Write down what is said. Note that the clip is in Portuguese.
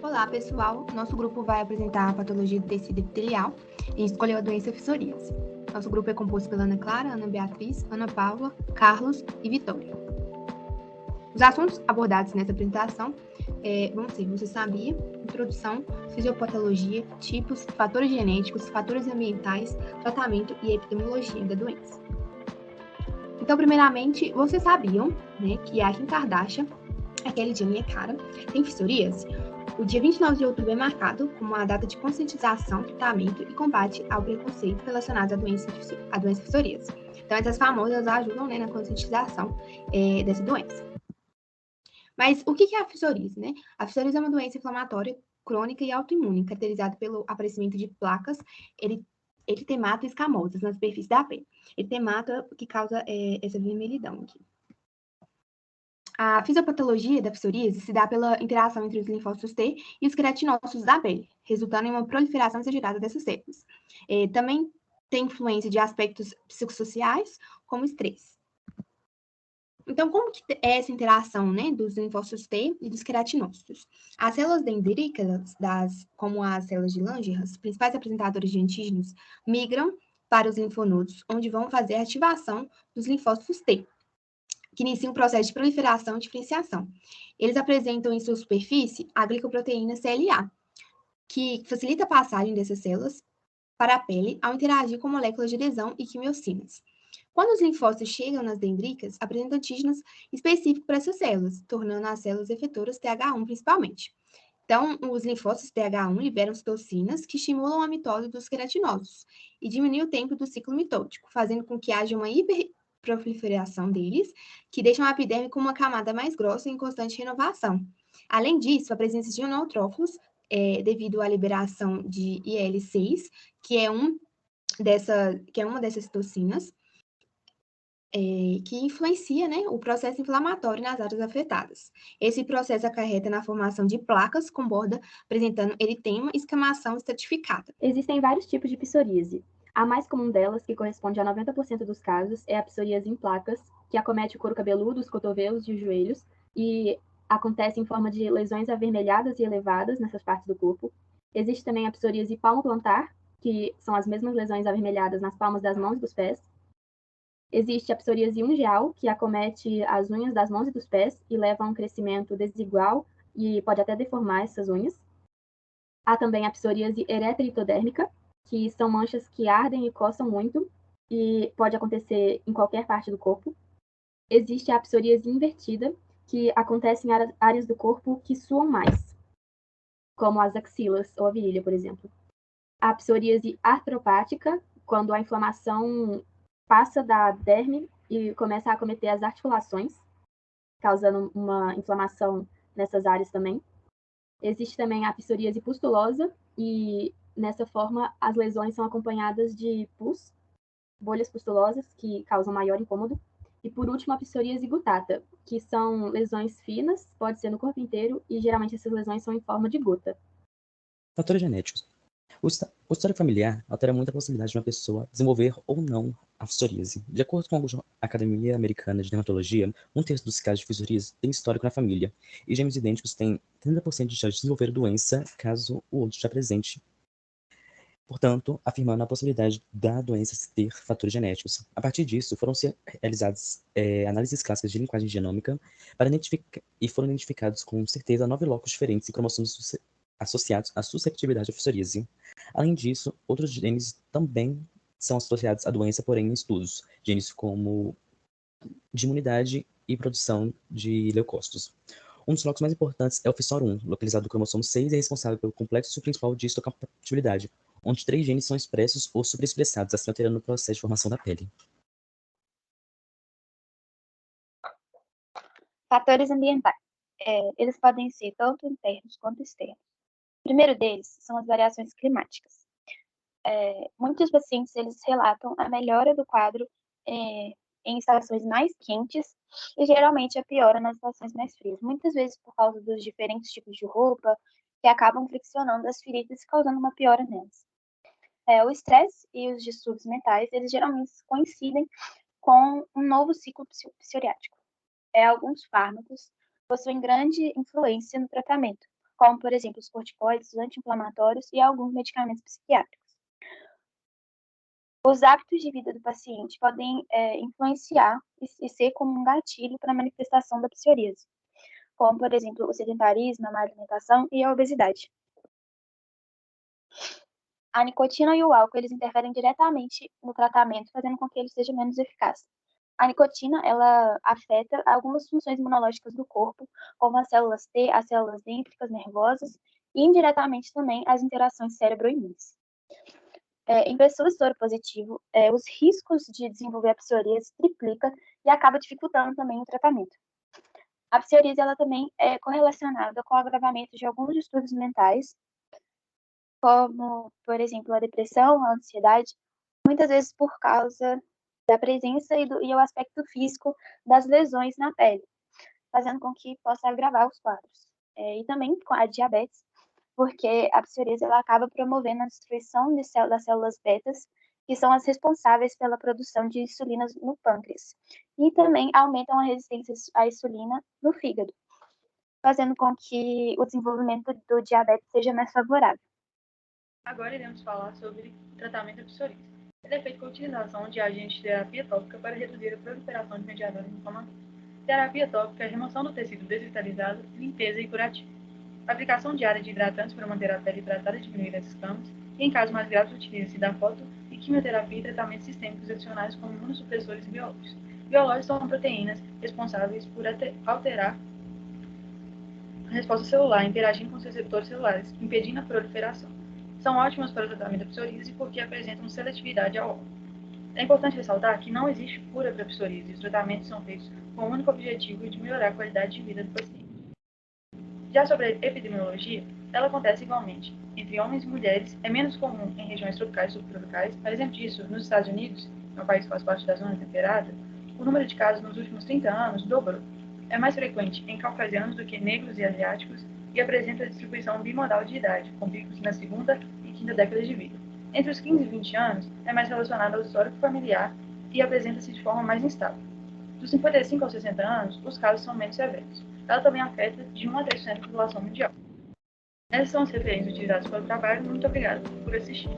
Olá, pessoal. Nosso grupo vai apresentar a patologia do tecido epitelial e escolheu a doença psoríase. Nosso grupo é composto pela Ana Clara, Ana Beatriz, Ana Paula, Carlos e Vitória. Os assuntos abordados nessa apresentação vão ser: você sabia, introdução, fisiopatologia, tipos, fatores genéticos, fatores ambientais, tratamento e epidemiologia da doença. Então, primeiramente, vocês sabiam, que a Kim Kardashian, aquele de minha cara, tem psoríase? O dia 29 de outubro é marcado como a data de conscientização, tratamento e combate ao preconceito relacionado à doença psoríase. Então, essas famosas ajudam, na conscientização dessa doença. Mas o que é a psoríase, A psoríase é uma doença inflamatória crônica e autoimune, caracterizada pelo aparecimento de placas eritemato escamosas na superfície da pele. Eritemato que causa essa vermelhidão aqui. A fisiopatologia da psoríase se dá pela interação entre os linfócitos T e os queratinócitos da pele, resultando em uma proliferação exagerada dessas células. Também tem influência de aspectos psicossociais, como estresse. Então, como que é essa interação, dos linfócitos T e dos queratinócitos? As células dendríticas, como as células de Langerhans, principais apresentadoras de antígenos, migram para os linfonodos, onde vão fazer a ativação dos linfócitos T, que inicia um processo de proliferação e diferenciação. Eles apresentam em sua superfície a glicoproteína CLA, que facilita a passagem dessas células para a pele ao interagir com moléculas de adesão e quimiocinas. Quando os linfócitos chegam nas dendríticas, apresentam antígenos específicos para essas células, tornando as células efetoras TH1 principalmente. Então, os linfócitos TH1 liberam citocinas que estimulam a mitose dos queratinócitos e diminuem o tempo do ciclo mitótico, fazendo com que haja uma hiperproliferação deles, que deixam a epiderme com uma camada mais grossa e em constante renovação. Além disso, a presença de neutrófilos, devido à liberação de IL-6, que é uma dessas citocinas, que influencia, o processo inflamatório nas áreas afetadas. Esse processo acarreta na formação de placas com borda apresentando eritema e escamação estratificada. Existem vários tipos de psoríase. A mais comum delas, que corresponde a 90% dos casos, é a psoríase em placas, que acomete o couro cabeludo, os cotovelos e os joelhos, e acontece em forma de lesões avermelhadas e elevadas nessas partes do corpo. Existe também a psoríase palmoplantar, que são as mesmas lesões avermelhadas nas palmas das mãos e dos pés. Existe a psoríase ungueal, que acomete as unhas das mãos e dos pés e leva a um crescimento desigual e pode até deformar essas unhas. Há também a psoríase eretroitodérmica, que são manchas que ardem e coçam muito e pode acontecer em qualquer parte do corpo. Existe a psoríase invertida, que acontece em áreas do corpo que suam mais, como as axilas ou a virilha, por exemplo. A psoríase artropática, quando a inflamação passa da derme e começa a acometer as articulações, causando uma inflamação nessas áreas também. Existe também a psoríase pustulosa, e nessa forma as lesões são acompanhadas de pus, bolhas pustulosas, que causam maior incômodo. E por último, a psoríase gutata, que são lesões finas, pode ser no corpo inteiro, e geralmente essas lesões são em forma de gota. Fatores genéticos. O histórico familiar altera muito a possibilidade de uma pessoa desenvolver ou não a psoríase. De acordo com a Academia Americana de Dermatologia, 1/3 dos casos de psoríase tem histórico na família, e gêmeos idênticos têm 30% de chance de desenvolver a doença caso o outro já presente. Portanto, afirmando a possibilidade da doença ter fatores genéticos. A partir disso, foram realizadas análises clássicas de linguagem genômica e foram identificados com certeza 9 locos diferentes em cromossomos associados à susceptibilidade à psoríase. Além disso, outros genes também são associados à doença, porém em estudos, genes como de imunidade e produção de leucócitos. Um dos locos mais importantes é o FISOR1, localizado no cromossomo 6 e é responsável pelo complexo principal de histocompatibilidade, onde 3 genes são expressos ou superexpressados, assim alterando o processo de formação da pele. Fatores ambientais. Eles podem ser tanto internos quanto externos. O primeiro deles são as variações climáticas. Muitos pacientes eles relatam a melhora do quadro em estações mais quentes e geralmente a piora nas estações mais frias, muitas vezes por causa dos diferentes tipos de roupa que acabam friccionando as feridas e causando uma piora nelas. O estresse e os distúrbios mentais, eles geralmente coincidem com um novo ciclo psoriático. Alguns fármacos possuem grande influência no tratamento, como, por exemplo, os corticoides, os anti-inflamatórios e alguns medicamentos psiquiátricos. Os hábitos de vida do paciente podem influenciar e ser como um gatilho para a manifestação da psoríase, como, por exemplo, o sedentarismo, a má alimentação e a obesidade. A nicotina e o álcool, eles interferem diretamente no tratamento, fazendo com que ele seja menos eficaz. A nicotina, ela afeta algumas funções imunológicas do corpo, como as células T, as células dendríticas nervosas, e indiretamente também as interações cérebro-imunes. Em pessoas soropositivo, os riscos de desenvolver a psoríase triplica e acaba dificultando também o tratamento. A psoríase, ela também é correlacionada com o agravamento de alguns distúrbios mentais, como, por exemplo, a depressão, a ansiedade, muitas vezes por causa da presença e o aspecto físico das lesões na pele, fazendo com que possa agravar os quadros. E também com a diabetes, porque a psoríase ela acaba promovendo a destruição das células betas, que são as responsáveis pela produção de insulina no pâncreas, e também aumentam a resistência à insulina no fígado, fazendo com que o desenvolvimento do diabetes seja mais favorável. Agora iremos falar sobre o tratamento da psoríase. Ele é feito com a utilização de agentes de terapia tópica para reduzir a proliferação de mediadores inflamatórios. Terapia tópica é remoção do tecido desvitalizado, limpeza e curativo. Aplicação diária de hidratantes para manter a pele hidratada e diminuir as escamas. E, em casos mais graves, utiliza-se da foto e quimioterapia e tratamentos sistêmicos adicionais como imunossupressores e biológicos. Biológicos são proteínas responsáveis por alterar a resposta celular, interagindo com os receptores celulares, impedindo a proliferação. São ótimas para o tratamento da psoríase porque apresentam seletividade ao álcool. É importante ressaltar que não existe cura para a psoríase e os tratamentos são feitos com o único objetivo de melhorar a qualidade de vida do paciente. Já sobre a epidemiologia, ela acontece igualmente. Entre homens e mulheres, é menos comum em regiões tropicais e subtropicais. A exemplo disso, nos Estados Unidos, um país que faz parte da zona temperada, o número de casos nos últimos 30 anos dobrou. É mais frequente em caucasianos do que negros e asiáticos e apresenta a distribuição bimodal de idade, com picos na segunda e quinta década de vida. Entre os 15 e 20 anos, é mais relacionado ao histórico familiar e apresenta-se de forma mais instável. Dos 55 aos 60 anos, os casos são menos severos. Ela também afeta de 1 a 3% da população mundial. Essas são as referências utilizadas para o trabalho. Muito obrigada por assistir.